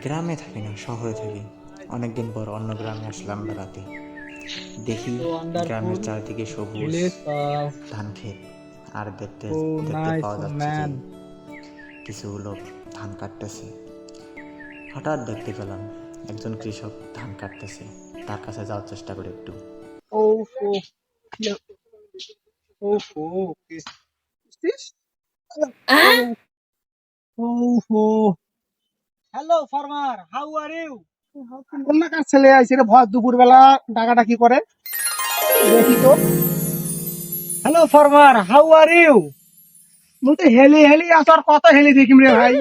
গ্রামে থাকি না, শহরে থাকি। অনেকদিন পর অন্য গ্রামে আসলাম বেড়াতে। দেখি গ্রামের চারদিকে সবুজ ধান ক্ষেত, আর দেখতে দেখতে পাওয়া যাচ্ছে যে কিছু লোক ধান কাটতেছে। হঠাৎ দেখতে পেলাম একজন কৃষক ধান কাটতেছে। তার কাছে যাওয়ার চেষ্টা করি একটু। Hello farmer, how are you? কোনখানকার ছেলে আইছে রে ভর দুপুর বেলা ডাকাডাকি করে? দেখি তো। Hello farmer, how are you? মুই তো হেলি হেলি আসার কত হেলি দেখিম রে ভাই।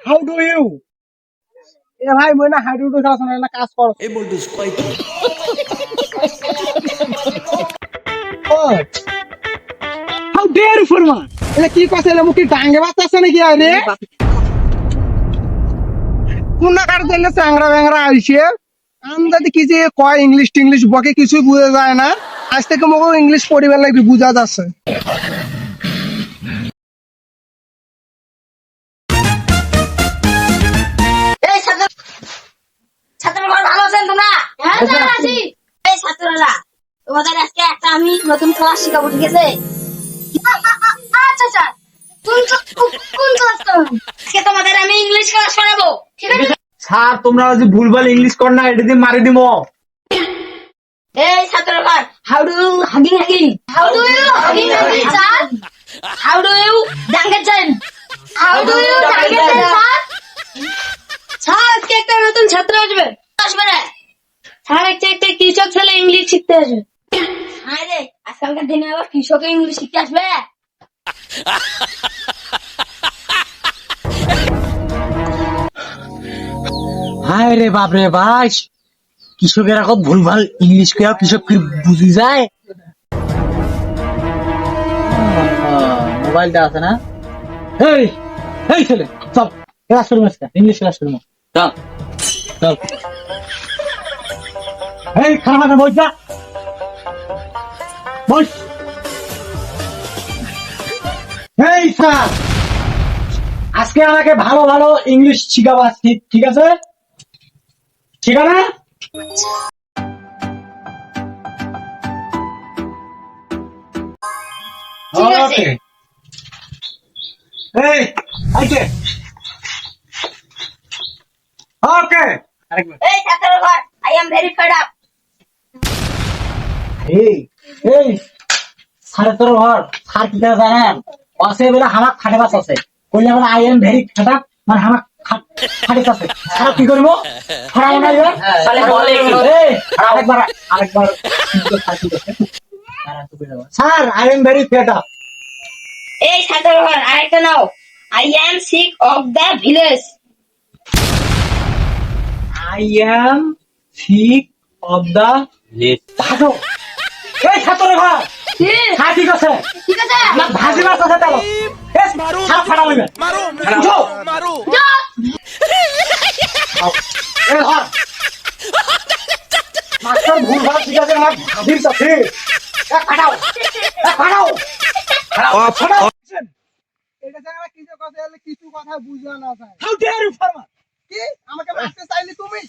How do you? এ ভাই মই না হাউ ডু ইউ খেলা শোনা না, কাজ কর। এই বলটুস কয় কি? How dare you farmer? এটা কি কথা, এলা মুখে ডাঙ্গে বাচ্চা নাকি আরে? কোনখানকার ছেলে চ্যাংরা ব্যাংরা আইছে? আমদাদি কি যে কয় ইংলিশ টিংলিশ বকে কিছুই বুঝা যায় না। আজ থেকে মোকে ইংলিশ পড়িবার লাগবে, বুঝা যাচ্ছে। এই ছাত্ররা ভালো আছেন তোমরা? হ্যাঁ স্যার আছি। এই ছাত্ররা, তোমাদের আজকে একটা আমি নতুন ক্লাস শেখাবো, ঠিক আছে? আচ্ছা স্যার। কোন ক্লাস করব? আজকে তোমাদের আমি ইংলিশ ক্লাস করাবো, ঠিক আছে? স্যার তোমরা যে ভুলভাল ইংলিশ কর না, এটা দিয়ে মারি দিমো। এই ছাত্ররা, how do you hugging hugging? How do you hugging hugging sir? How do you ডাঙ্গেছেন? হাউ ডু ইউ ডাঙ্গেছেন স্যার? স্যার আজকে একটা নতুন ছাত্র আসবে। আসবে না স্যার, একটা কৃষক ছেলে ইংলিশ শিখতে আসবে। হ্যাঁ রে, আজকালকার দিনে আবার কৃষকে ইংলিশ শিখতে আসবে? হায় রে বাপ রে ভাই, কৃষকের এখন ভুলভাল ইংলিশ কেউ কৃষক কি বুঝি যায়? মোবাইলটা আছে না? এই এই ছেলে চল ক্লাস করবো, ইংলিশ ক্লাস করবো, চল চল। এই খারাপ বস যা, বস। এই স্যার, আজকে আমাকে ভালো ভালো ইংলিশ শিখাবা, ঠিক আছে? ঠিক আছে? ঠিক আছে। এই আইকে ওকে আরেকবার। এই ছাত্ররা, I am very fed up. এই এই সাড়ে তোর ঘর সার কি করে জানেন? অসে বলে হামাক খাটে বাস আছে, কইলে বলে আই এম ভেরি খাটা, মানে হামাক খাটে আছে। সারা কি করব? খারাপ না এবার তাহলে বলে এই আরেকবার আরেকবার sir I am very fed up. এই ছাত্ররা, আরেকটা নাও। I am sick of the village. I am sick of the ভাজো। এই ছাত্রের ঘর হ্যাঁ ঠিক আছে, ঠিক আছে। আমার ভাজি মাছ আছে, চলো ছাড়া ফাটা হইবে, উঠো। এই ঘর মাস্টার ভুল ভালো ঠিক আছে, আমার ভাজির সাথে ফাটাও ফাটাও ফাটাও। এটা জানা কিছু কথা এলে কিছু কথা বুঝা না যায়। How dare you farmer? কি আমাকে মারতে চাইলি তুমি?